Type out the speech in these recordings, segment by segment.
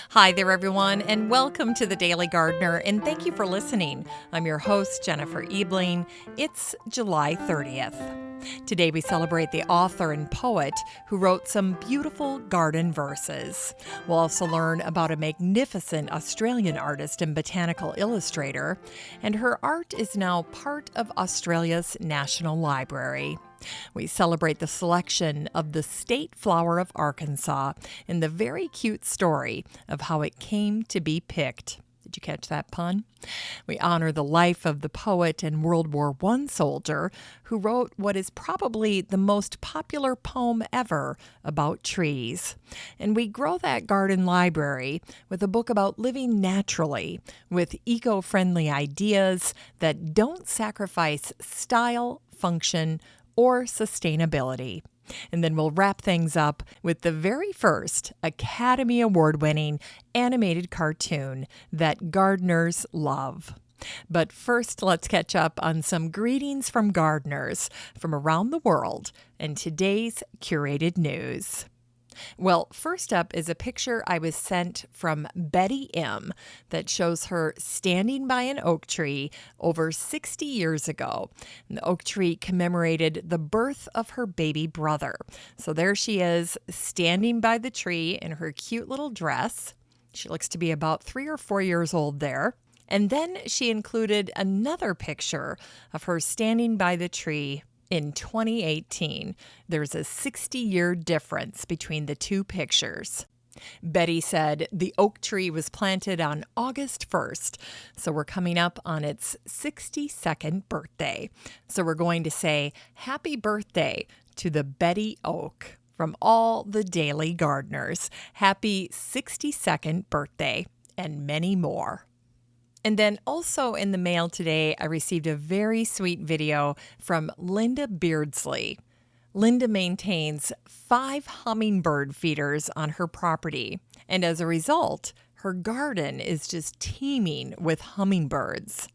Hi there, everyone, and welcome to the Daily Gardener, and thank you for listening. I'm your host, Jennifer Ebling. It's July 30th. Today we celebrate the author and poet who wrote some beautiful garden verses. We'll also learn about a magnificent Australian artist and botanical illustrator, and her art is now part of Australia's National Library. We celebrate the selection of the state flower of Arkansas and the very cute story of how it came to be picked. Did you catch that pun? We honor the life of the poet and World War I soldier who wrote what is probably the most popular poem ever about trees. And we grow that garden library with a book about living naturally with eco-friendly ideas that don't sacrifice style, function, or sustainability. And then we'll wrap things up with the very first Academy Award-winning animated cartoon that gardeners love. But first, let's catch up on some greetings from gardeners from around the world and today's curated news. Well, first up is a picture I was sent from Betty M. that shows her standing by an oak tree over 60 years ago. And the oak tree commemorated the birth of her baby brother. So there she is, standing by the tree in her cute little dress. She looks to be about 3 or 4 years old there. And then she included another picture of her standing by the tree in 2018. There's a 60-year difference between the two pictures. Betty said the oak tree was planted on August 1st, so we're coming up on its 62nd birthday. So we're going to say happy birthday to the Betty Oak from all the Daily Gardeners. Happy 62nd birthday and many more. And then also in the mail today, I received a very sweet video from Linda Beardsley. Linda maintains 5 hummingbird feeders on her property, and as a result, her garden is just teeming with hummingbirds.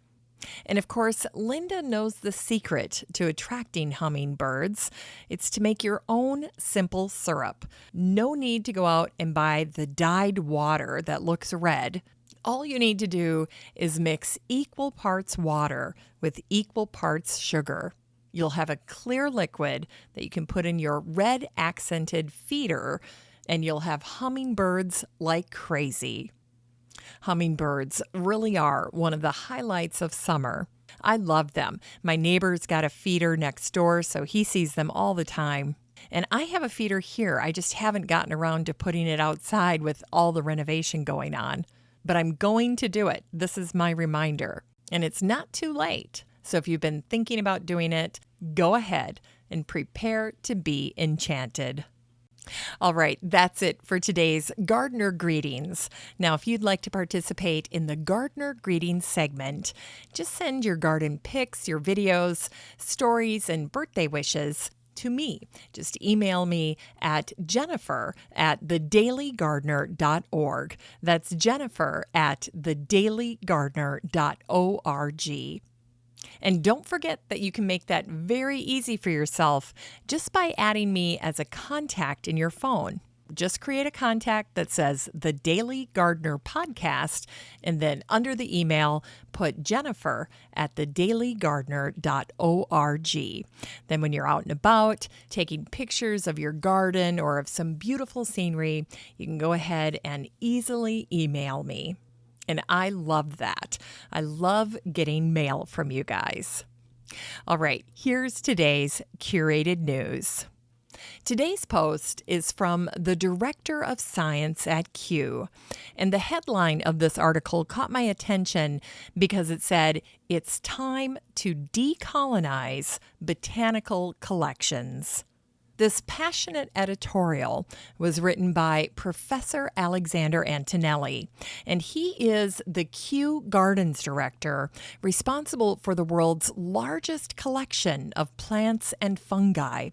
And of course, Linda knows the secret to attracting hummingbirds. It's to make your own simple syrup. No need to go out and buy the dyed water that looks red. All you need to do is mix equal parts water with equal parts sugar. You'll have a clear liquid that you can put in your red accented feeder, and you'll have hummingbirds like crazy. Hummingbirds really are one of the highlights of summer. I love them. My neighbor's got a feeder next door, so he sees them all the time. And I have a feeder here. I just haven't gotten around to putting it outside with all the renovation going on. But I'm going to do it. This is my reminder. And it's not too late. So if you've been thinking about doing it, go ahead and prepare to be enchanted. All right, that's it for today's Gardener Greetings. Now, if you'd like to participate in the Gardener Greetings segment, just send your garden pics, your videos, stories, and birthday wishes to me. Just email me at jennifer@thedailygardener.org. That's jennifer@thedailygardener.org. And don't forget that you can make that very easy for yourself just by adding me as a contact in your phone. Just create a contact that says The Daily Gardener Podcast, and then under the email, put jennifer@thedailygardener.org. Then when you're out and about, taking pictures of your garden or of some beautiful scenery, you can go ahead and easily email me. And I love that. I love getting mail from you guys. All right, here's today's curated news. Today's post is from the Director of Science at Kew, and the headline of this article caught my attention because it said, "It's time to decolonize botanical collections." This passionate editorial was written by Professor Alexander Antonelli, and he is the Kew Gardens Director, responsible for the world's largest collection of plants and fungi.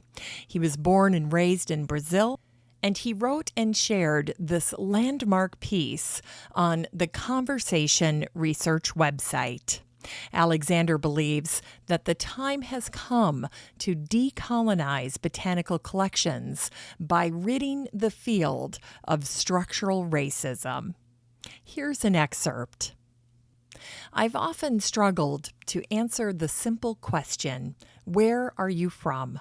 He was born and raised in Brazil, and he wrote and shared this landmark piece on the Conversation Research website. Alexander believes that the time has come to decolonize botanical collections by ridding the field of structural racism. Here's an excerpt. I've often struggled to answer the simple question, where are you from?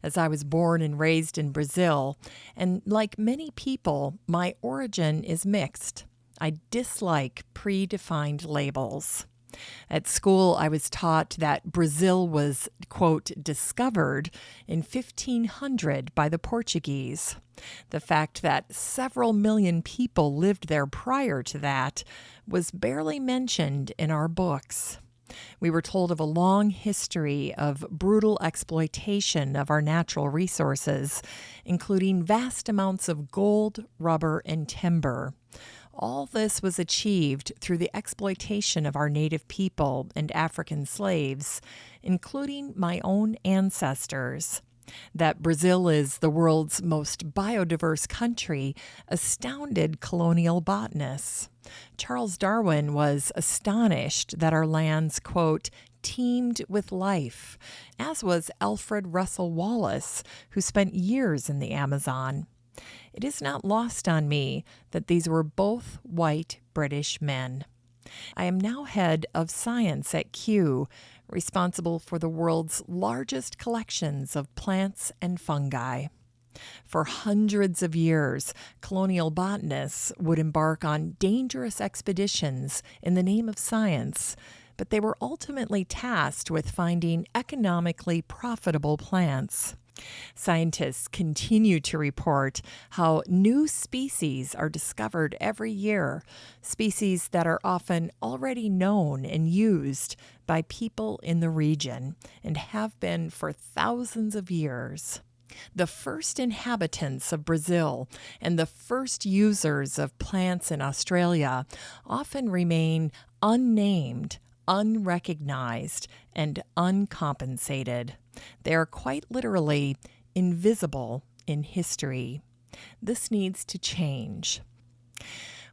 As I was born and raised in Brazil, and like many people, my origin is mixed. I dislike predefined labels. At school, I was taught that Brazil was, quote, discovered in 1500 by the Portuguese. The fact that several million people lived there prior to that was barely mentioned in our books. We were told of a long history of brutal exploitation of our natural resources, including vast amounts of gold, rubber, and timber. All this was achieved through the exploitation of our native people and African slaves, including my own ancestors. That Brazil is the world's most biodiverse country astounded colonial botanists. Charles Darwin was astonished that our lands, quote, teemed with life, as was Alfred Russel Wallace, who spent years in the Amazon. It is not lost on me that these were both white British men. I am now head of science at Kew, responsible for the world's largest collections of plants and fungi. For hundreds of years, colonial botanists would embark on dangerous expeditions in the name of science, but they were ultimately tasked with finding economically profitable plants. Scientists continue to report how new species are discovered every year, species that are often already known and used by people in the region and have been for thousands of years. The first inhabitants of Brazil and the first users of plants in Australia often remain unnamed, unrecognized, and uncompensated. They are quite literally invisible in history. This needs to change.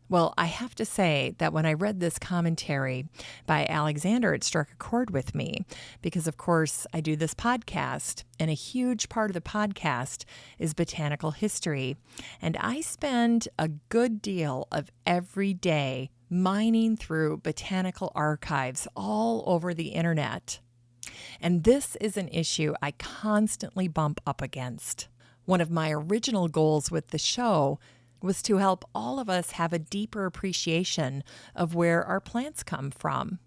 Well, I have to say that when I read this commentary by Alexander, it struck a chord with me because, of course, I do this podcast, and a huge part of the podcast is botanical history. And I spend a good deal of every day mining through botanical archives all over the internet. And this is an issue I constantly bump up against. One of my original goals with the show was to help all of us have a deeper appreciation of where our plants come from,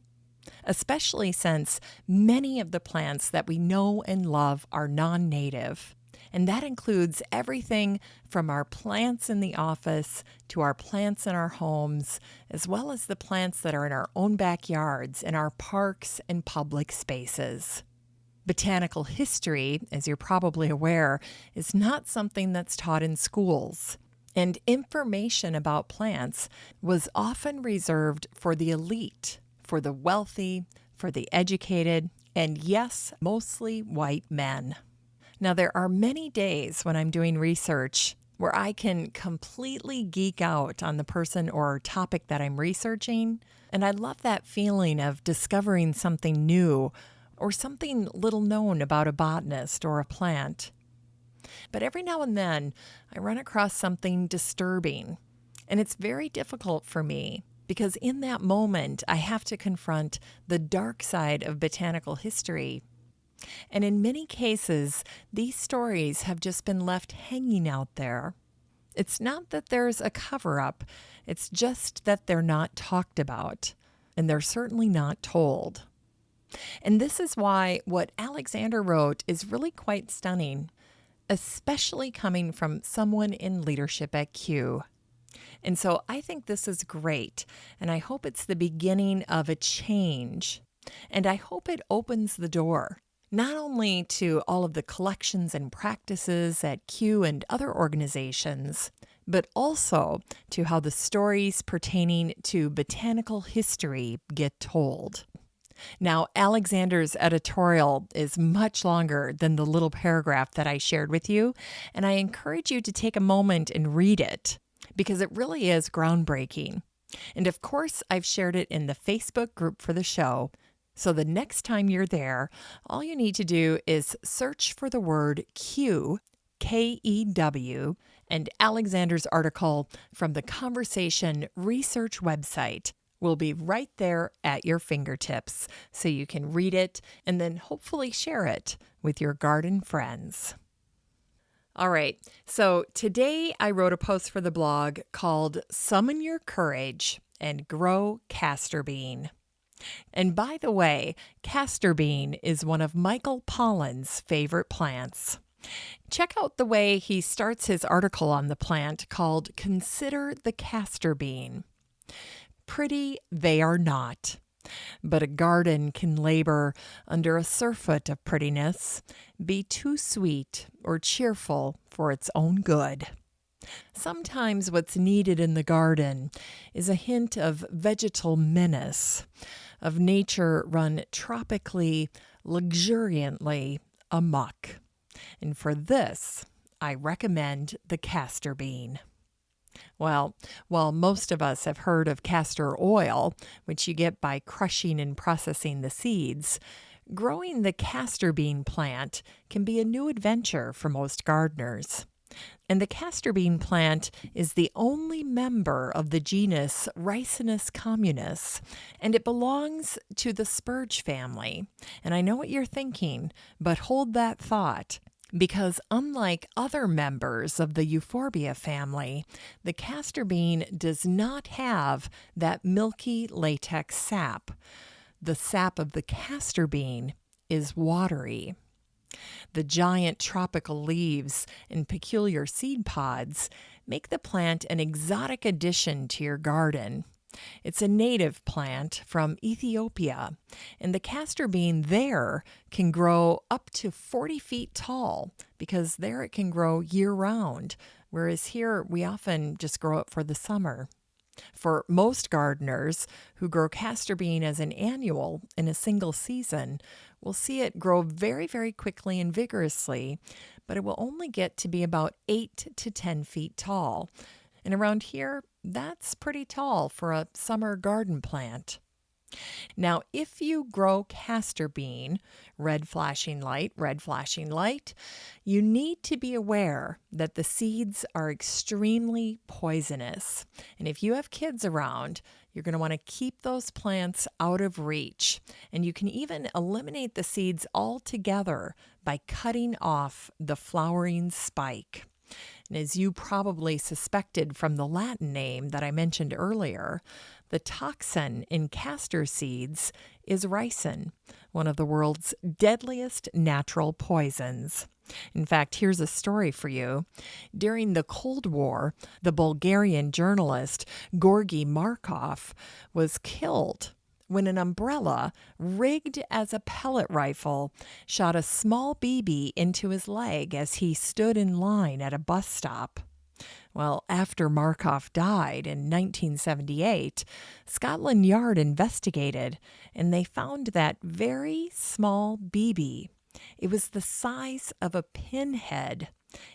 especially since many of the plants that we know and love are non-native. And that includes everything from our plants in the office to our plants in our homes, as well as the plants that are in our own backyards, in our parks and public spaces. Botanical history, as you're probably aware, is not something that's taught in schools. And information about plants was often reserved for the elite, for the wealthy, for the educated, and yes, mostly white men. Now, there are many days when I'm doing research where I can completely geek out on the person or topic that I'm researching, and I love that feeling of discovering something new or something little known about a botanist or a plant. But every now and then, I run across something disturbing, and it's very difficult for me because in that moment, I have to confront the dark side of botanical history. And in many cases, these stories have just been left hanging out there. It's not that there's a cover-up, it's just that they're not talked about, and they're certainly not told. And this is why what Alexander wrote is really quite stunning, especially coming from someone in leadership at Kew. And so I think this is great, and I hope it's the beginning of a change. And I hope it opens the door, not only to all of the collections and practices at Kew and other organizations, but also to how the stories pertaining to botanical history get told. Now, Alexander's editorial is much longer than the little paragraph that I shared with you, and I encourage you to take a moment and read it because it really is groundbreaking. And of course, I've shared it in the Facebook group for the show, So the next time you're there, all you need to do is search for the word Kew, Kew, and Alexander's article from the Conversation Research website will be right there at your fingertips, so you can read it and then hopefully share it with your garden friends. All right, so today I wrote a post for the blog called Summon Your Courage and Grow Castor Bean. And by the way, castor bean is one of Michael Pollan's favorite plants. Check out the way he starts his article on the plant called Consider the Castor Bean. Pretty they are not, but a garden can labor under a surfeit of prettiness, be too sweet or cheerful for its own good. Sometimes what's needed in the garden is a hint of vegetal menace, of nature run tropically, luxuriantly amok. And for this, I recommend the castor bean. Well, while most of us have heard of castor oil, which you get by crushing and processing the seeds, growing the castor bean plant can be a new adventure for most gardeners. And the castor bean plant is the only member of the genus Ricinus communis, and it belongs to the spurge family. And I know what you're thinking, but hold that thought, because unlike other members of the euphorbia family, the castor bean does not have that milky latex sap. The sap of the castor bean is watery. The giant tropical leaves and peculiar seed pods make the plant an exotic addition to your garden. It's a native plant from Ethiopia, and the castor bean there can grow up to 40 feet tall because there it can grow year-round, whereas here we often just grow it for the summer. For most gardeners who grow castor bean as an annual in a single season, will see it grow very, very quickly and vigorously, but it will only get to be about 8 to 10 feet tall. And around here, that's pretty tall for a summer garden plant. Now, if you grow castor bean, red flashing light, you need to be aware that the seeds are extremely poisonous. And if you have kids around, you're going to want to keep those plants out of reach. And you can even eliminate the seeds altogether by cutting off the flowering spike. And as you probably suspected from the Latin name that I mentioned earlier, the toxin in castor seeds is ricin, one of the world's deadliest natural poisons. In fact, here's a story for you. During the Cold War, the Bulgarian journalist Georgy Markov was killed when an umbrella rigged as a pellet rifle shot a small BB into his leg as he stood in line at a bus stop. Well, after Markov died in 1978, Scotland Yard investigated, and they found that very small BB. It was the size of a pinhead,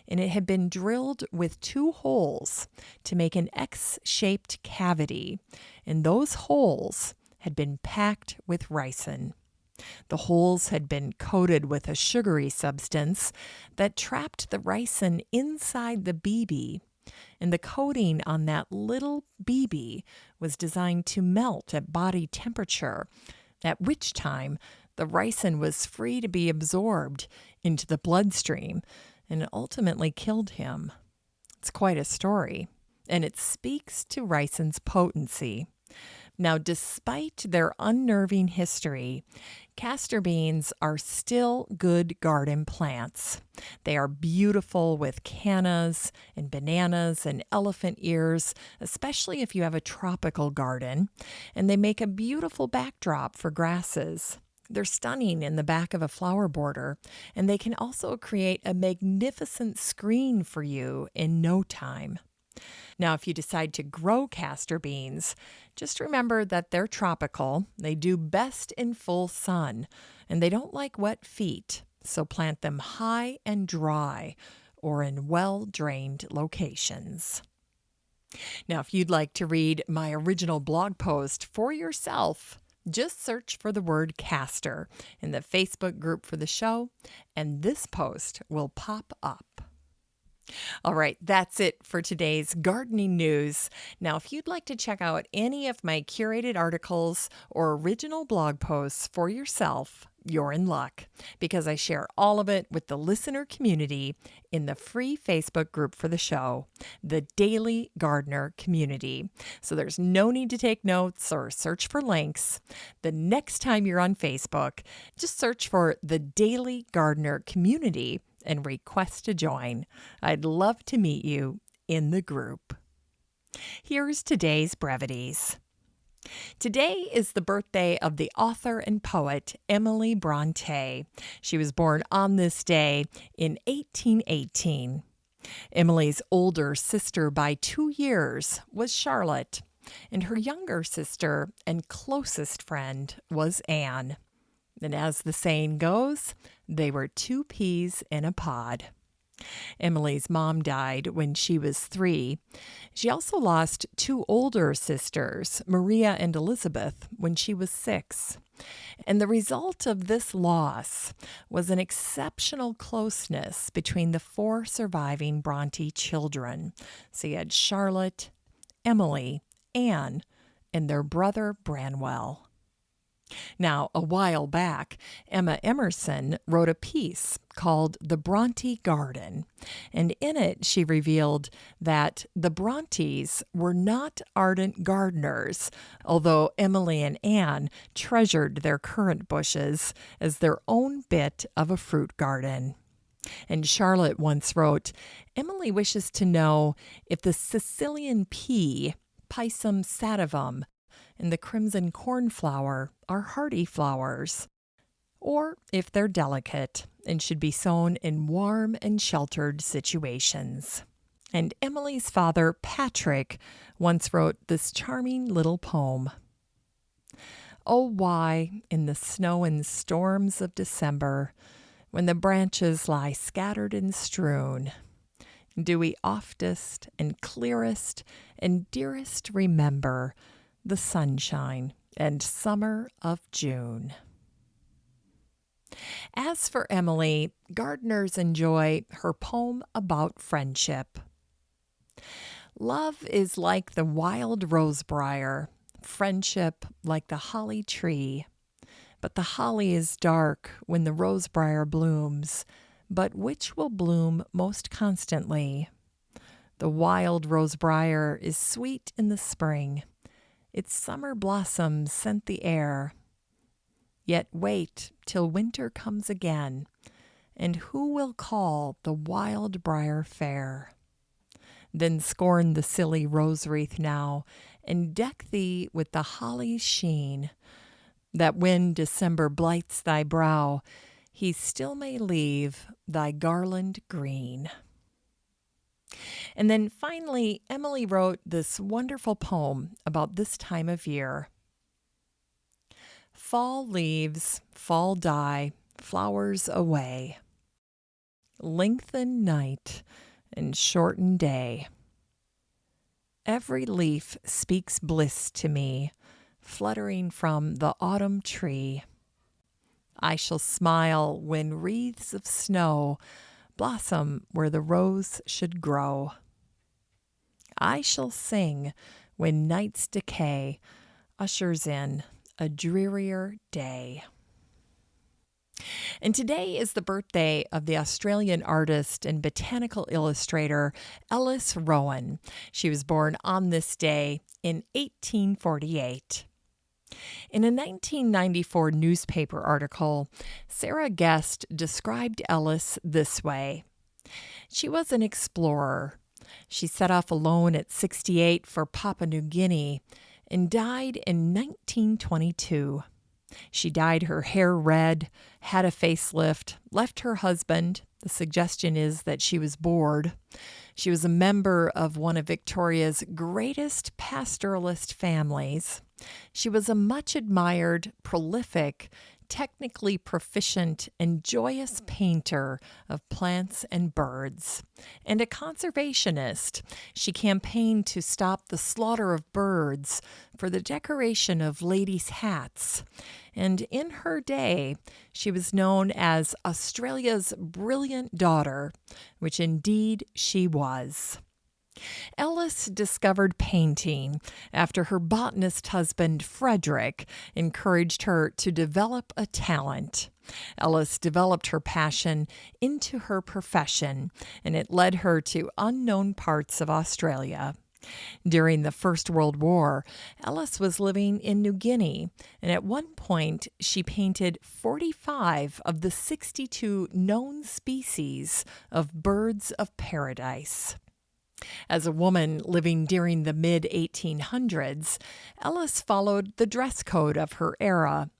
and it had been drilled with 2 holes to make an X-shaped cavity, and those holes had been packed with ricin. The holes had been coated with a sugary substance that trapped the ricin inside the BB, and the coating on that little BB was designed to melt at body temperature, at which time the ricin was free to be absorbed into the bloodstream, and it ultimately killed him. It's quite a story, and it speaks to ricin's potency. Now, despite their unnerving history, castor beans are still good garden plants. They are beautiful with cannas and bananas and elephant ears, especially if you have a tropical garden, and they make a beautiful backdrop for grasses. They're stunning in the back of a flower border, and they can also create a magnificent screen for you in no time. Now, if you decide to grow castor beans, just remember that they're tropical, they do best in full sun, and they don't like wet feet, so plant them high and dry or in well-drained locations. Now, if you'd like to read my original blog post for yourself, Just search for the word Castor in the Facebook group for the show, and this post will pop up. All right, that's it for today's gardening news. Now, if you'd like to check out any of my curated articles or original blog posts for yourself, you're in luck, because I share all of it with the listener community in the free Facebook group for the show, the Daily Gardener Community. So there's no need to take notes or search for links. The next time you're on Facebook, just search for the Daily Gardener Community and request to join. I'd love to meet you in the group. Here's today's brevities. Today is the birthday of the author and poet Emily Brontë. She was born on this day in 1818. Emily's older sister by 2 years was Charlotte, and her younger sister and closest friend was Anne. And as the saying goes, they were 2 peas in a pod. Emily's mom died when she was 3. She also lost 2 older sisters, Maria and Elizabeth, when she was 6. And the result of this loss was an exceptional closeness between the 4 surviving Brontë children. So you had Charlotte, Emily, Anne, and their brother Branwell. Now, a while back, Emma Emerson wrote a piece called The Brontë Garden, and in it she revealed that the Brontës were not ardent gardeners, although Emily and Anne treasured their currant bushes as their own bit of a fruit garden. And Charlotte once wrote, "Emily wishes to know if the Sicilian pea, Pisum sativum, and the crimson cornflower are hardy flowers, or if they're delicate and should be sown in warm and sheltered situations." And Emily's father, Patrick, once wrote this charming little poem. "Oh, why, in the snow and storms of December, when the branches lie scattered and strewn, do we oftest and clearest and dearest remember the sunshine and summer of June?" As for Emily, gardeners enjoy her poem about friendship. "Love is like the wild rosebriar, friendship like the holly tree. But the holly is dark when the rosebriar blooms. But which will bloom most constantly? The wild rosebriar is sweet in the spring. Its summer blossoms scent the air. Yet wait till winter comes again, and who will call the wild briar fair? Then scorn the silly rose wreath now, and deck thee with the holly's sheen, that when December blights thy brow, he still may leave thy garland green." And then finally, Emily wrote this wonderful poem about this time of year. "Fall leaves, fall die, flowers away. Lengthen night and shorten day. Every leaf speaks bliss to me, fluttering from the autumn tree. I shall smile when wreaths of snow blossom where the rose should grow. I shall sing when night's decay ushers in a drearier day." And today is the birthday of the Australian artist and botanical illustrator Ellis Rowan. She was born on this day in 1848. In a 1994 newspaper article, Sarah Guest described Ellis this way. "She was an explorer. She set off alone at 68 for Papua New Guinea and died in 1922. She dyed her hair red, had a facelift, left her husband. The suggestion is that she was bored. She was a member of one of Victoria's greatest pastoralist families. She was a much admired, prolific, technically proficient and joyous painter of plants and birds. And a conservationist, she campaigned to stop the slaughter of birds for the decoration of ladies' hats. And in her day, she was known as Australia's brilliant daughter, which indeed she was. Ellis discovered painting after her botanist husband, Frederick, encouraged her to develop a talent. Ellis developed her passion into her profession, and it led her to unknown parts of Australia. During the First World War, Ellis was living in New Guinea, and at one point she painted 45 of the 62 known species of birds of paradise. As a woman living during the mid-1800s, Ellis followed the dress code of her era.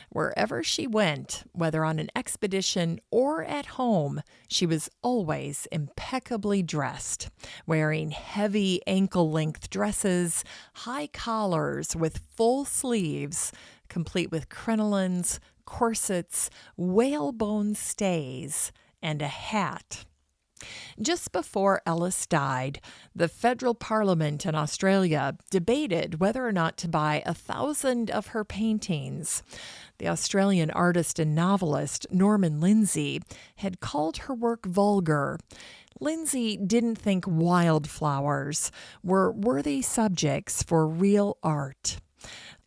Wherever she went, whether on an expedition or at home, she was always impeccably dressed, wearing heavy ankle-length dresses, high collars with full sleeves, complete with crinolines, corsets, whalebone stays, and a hat. Just before Ellis died, the federal parliament in Australia debated whether or not to buy 1,000 of her paintings. The Australian artist and novelist Norman Lindsay had called her work vulgar. Lindsay didn't think wildflowers were worthy subjects for real art.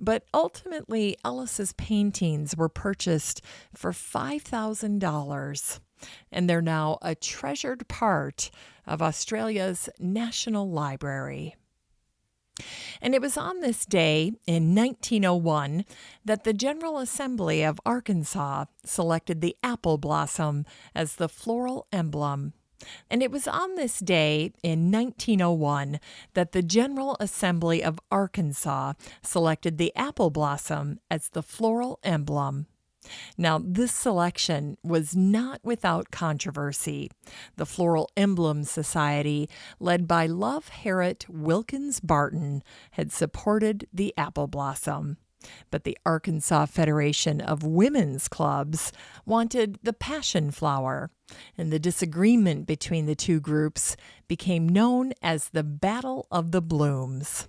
But ultimately, Ellis's paintings were purchased for $5,000. And they're now a treasured part of Australia's National Library. And it was on this day in 1901 that the General Assembly of Arkansas selected the apple blossom as the floral emblem. And it was on this day in 1901 that the General Assembly of Arkansas selected the apple blossom as the floral emblem. Now, this selection was not without controversy. The Floral Emblem Society, led by Love Harriet Wilkins Barton, had supported the apple blossom. But the Arkansas Federation of Women's Clubs wanted the passion flower, and the disagreement between the two groups became known as the Battle of the Blooms.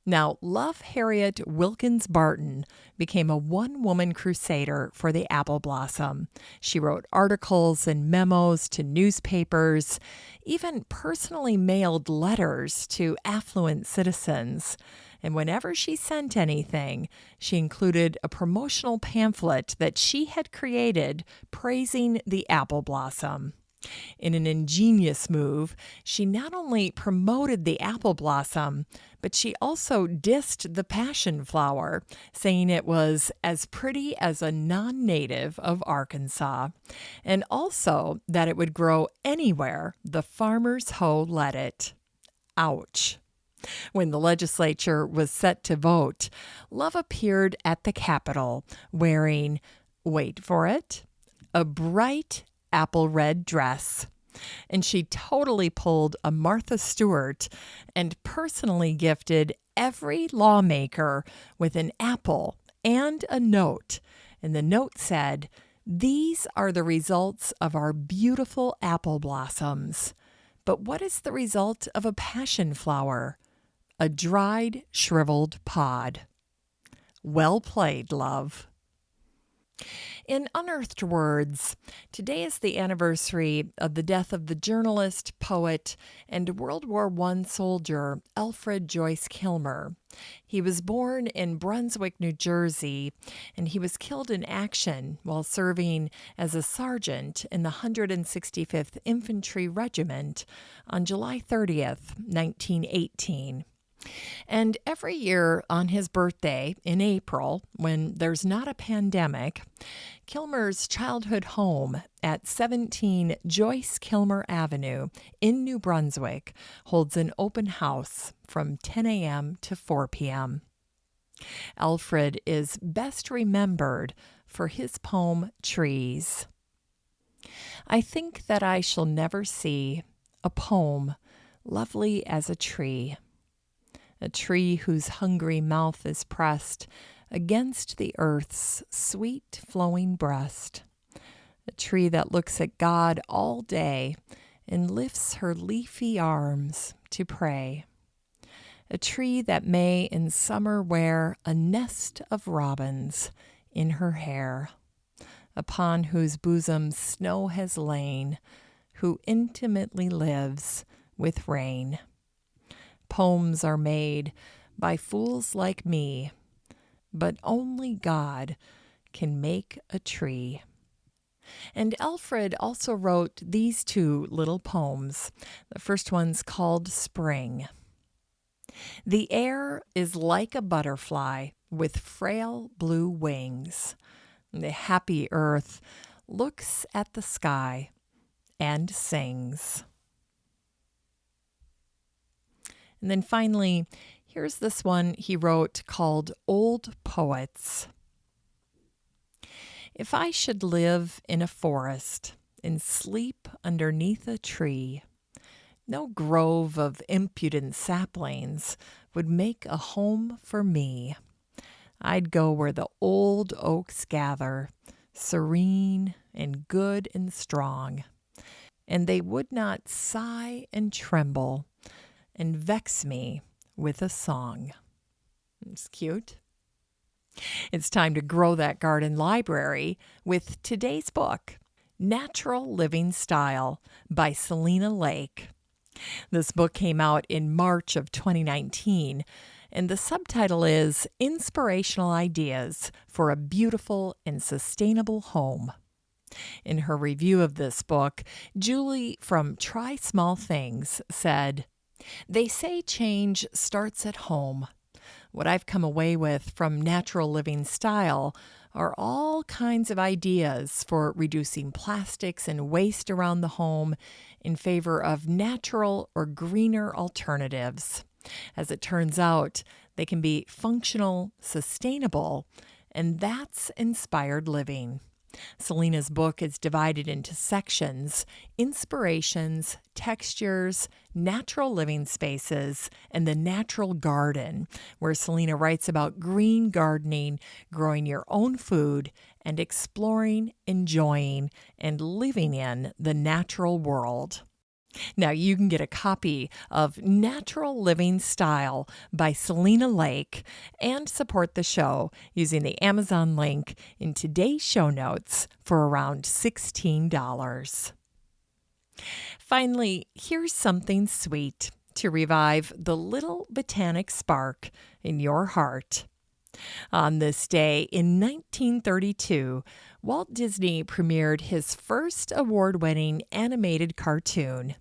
Now, Love Harriet Wilkins Barton became a one-woman crusader for the apple blossom. She wrote articles and memos to newspapers, even personally mailed letters to affluent citizens. And whenever she sent anything, she included a promotional pamphlet that she had created praising the apple blossom. In an ingenious move, she not only promoted the apple blossom, but she also dissed the passion flower, saying it was as pretty as a non-native of Arkansas, and also that it would grow anywhere the farmer's hoe let it. Ouch. When the legislature was set to vote, Love appeared at the Capitol wearing, wait for it, a bright apple red dress. And she totally pulled a Martha Stewart and personally gifted every lawmaker with an apple and a note. And the note said, "These are the results of our beautiful apple blossoms. But what is the result of a passion flower? A dried, shriveled pod." Well played, Love. In unearthed words, today is the anniversary of the death of the journalist, poet, and World War I soldier Alfred Joyce Kilmer. He was born in Brunswick, New Jersey, and he was killed in action while serving as a sergeant in the 165th Infantry Regiment on July 30th, 1918. And every year on his birthday in April, when there's not a pandemic, Kilmer's childhood home at 17 Joyce Kilmer Avenue in New Brunswick holds an open house from 10 a.m. to 4 p.m. Alfred is best remembered for his poem Trees. I think that I shall never see a poem lovely as a tree whose hungry mouth is pressed against the earth's sweet flowing breast. A tree that looks at God all day and lifts her leafy arms to pray. A tree that may in summer wear a nest of robins in her hair, upon whose bosom snow has lain, who intimately lives with rain. Poems are made by fools like me, but only God can make a tree. And Alfred also wrote these two little poems. The first one's called Spring. The air is like a butterfly with frail blue wings. The happy earth looks at the sky and sings. And then finally, here's this one he wrote called Old Poets. If I should live in a forest and sleep underneath a tree, no grove of impudent saplings would make a home for me. I'd go where the old oaks gather, serene and good and strong, and they would not sigh and tremble and vex me with a song. It's cute. It's time to grow that garden library with today's book, Natural Living Style by Selena Lake. This book came out in March of 2019, and the subtitle is Inspirational Ideas for a Beautiful and Sustainable Home. In her review of this book, Julie from Try Small Things said, "They say change starts at home. What I've come away with from Natural Living Style are all kinds of ideas for reducing plastics and waste around the home in favor of natural or greener alternatives. As it turns out, they can be functional, sustainable, and that's inspired living." Selena's book is divided into sections: inspirations, textures, natural living spaces, and the natural garden, where Selena writes about green gardening, growing your own food, and exploring, enjoying, and living in the natural world. Now you can get a copy of Natural Living Style by Selena Lake and support the show using the Amazon link in today's show notes for around $16. Finally, here's something sweet to revive the little botanic spark in your heart. On this day in 1932, Walt Disney premiered his first award-winning animated cartoon.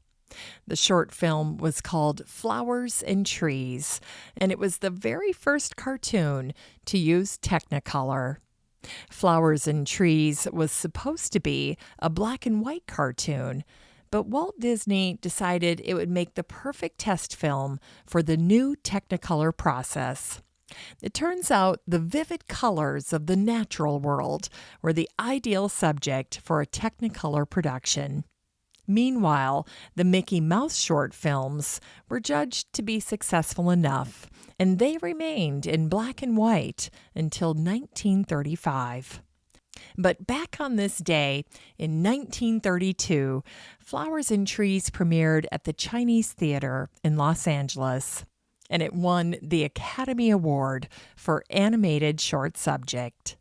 The short film was called Flowers and Trees, and it was the very first cartoon to use Technicolor. Flowers and Trees was supposed to be a black and white cartoon, but Walt Disney decided it would make the perfect test film for the new Technicolor process. It turns out the vivid colors of the natural world were the ideal subject for a Technicolor production. Meanwhile, the Mickey Mouse short films were judged to be successful enough, and they remained in black and white until 1935. But back on this day, in 1932, Flowers and Trees premiered at the Chinese Theater in Los Angeles, and it won the Academy Award for Animated Short Subject.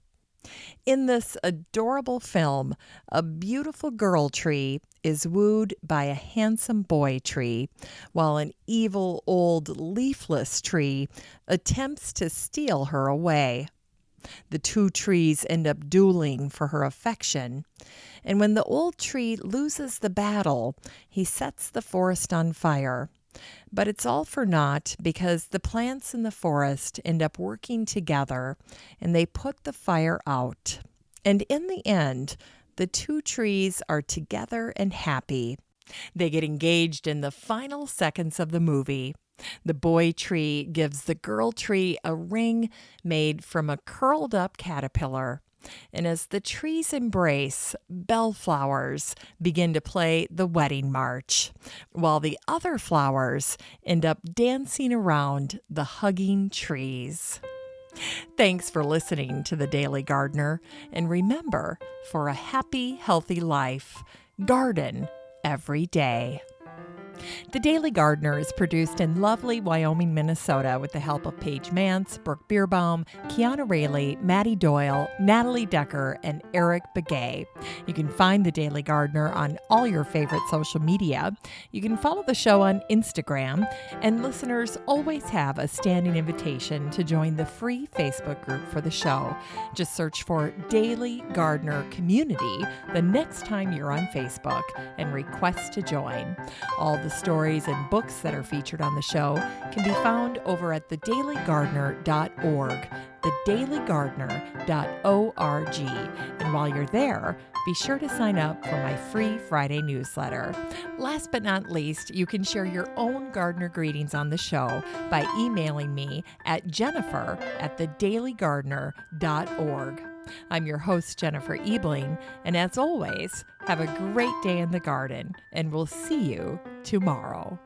In this adorable film, a beautiful girl tree is wooed by a handsome boy tree, while an evil old leafless tree attempts to steal her away. The two trees end up dueling for her affection, and when the old tree loses the battle, he sets the forest on fire. But it's all for naught because the plants in the forest end up working together and they put the fire out. And in the end, the two trees are together and happy. They get engaged in the final seconds of the movie. The boy tree gives the girl tree a ring made from a curled up caterpillar. And as the trees embrace, bellflowers begin to play the wedding march, while the other flowers end up dancing around the hugging trees. Thanks for listening to The Daily Gardener. And remember, for a happy, healthy life, garden every day. The Daily Gardener is produced in lovely Wyoming, Minnesota with the help of Paige Mance, Brooke Bierbaum, Kiana Rayleigh, Maddie Doyle, Natalie Decker, and Eric Begay. You can find The Daily Gardener on all your favorite social media. You can follow the show on Instagram, and listeners always have a standing invitation to join the free Facebook group for the show. Just search for Daily Gardener Community the next time you're on Facebook and request to join. All the stories and books that are featured on the show can be found over at thedailygardener.org, thedailygardener.org. And while you're there, be sure to sign up for my free Friday newsletter. Last but not least, you can share your own gardener greetings on the show by emailing me at jennifer@thedailygardener.org. I'm your host, Jennifer Ebling, and as always, have a great day in the garden, and we'll see you tomorrow.